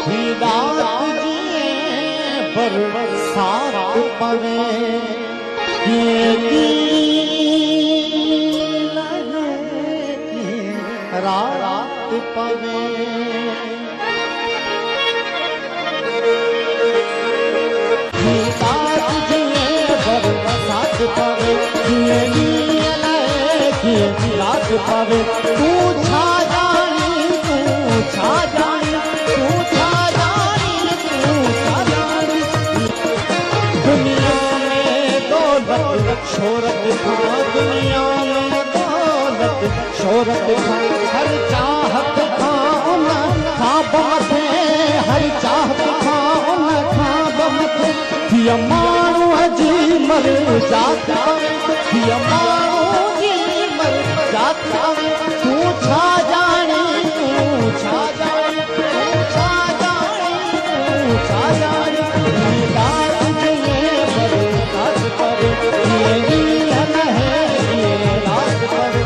रात जिए बरसात पवे रात पवे रात जिए बरसात पवे रात पवे तू छा जानी तू छा जानी तू छा जानी तू छा जानी दुनिया में दौलत शोहरत था दुनिया में दौलत शोहरत था हर चाहत था उन ख्वाब मथे हर चाहत था उन ख्वाब मथे थिया माण्हू जी मर जात थिया माण्हू जात तू छा जानी तू छा जानी तू छा जानी तू छा जानी रात जिए बरसात पवे ये रात पवे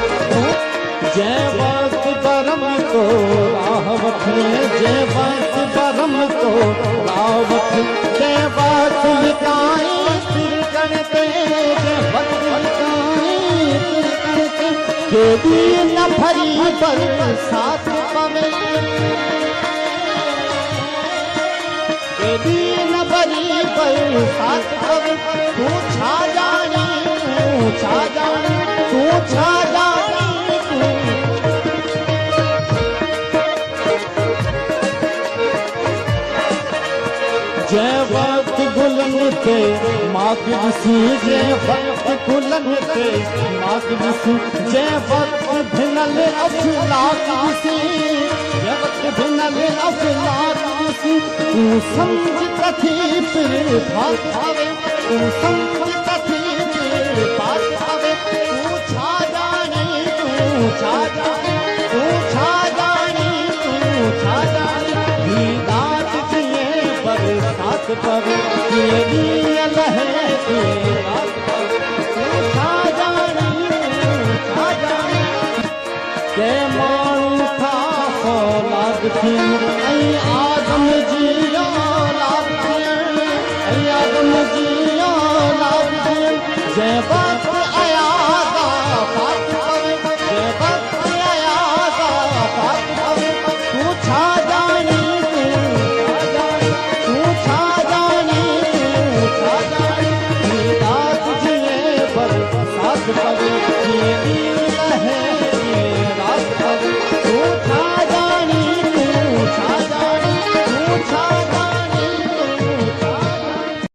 जय वक्त परम को राह वठे जय वक्त परम को राह वठे जय वक्त लिकाए तिरकण ते जय वक्त लिकाए तिरकण ते केदी न भरी बरसात पवे केदी न भरी बरसात पवे तू छा जानी तू छा जानी तू छा जानी जय वक्त गुलन ते माग ॾिसी जय वक्त गुलन ते माग ॾिसी जय वक्त भिनल अफलाक ॾिसी जय वक्त भिनल अफलाक ॾिसी तू सम्झ कथी फिर भाग आवे तू सम्झ कथी फिर भाग आवे तू छा जानी तू छा जानी तू छा जानी तू छा जानी रात जिए बरसात पवे ये लहे रात पवे तू छा जानी छा जानी के माण्हू था औलाद थी ऐं आदम जी औलाद थी ऐं आदम जी औलाद थी जंहिं वक्त आया पाक पवे जंहिं वक्त आया पाक पवे तू छा जानी रात जिए बरसात पवे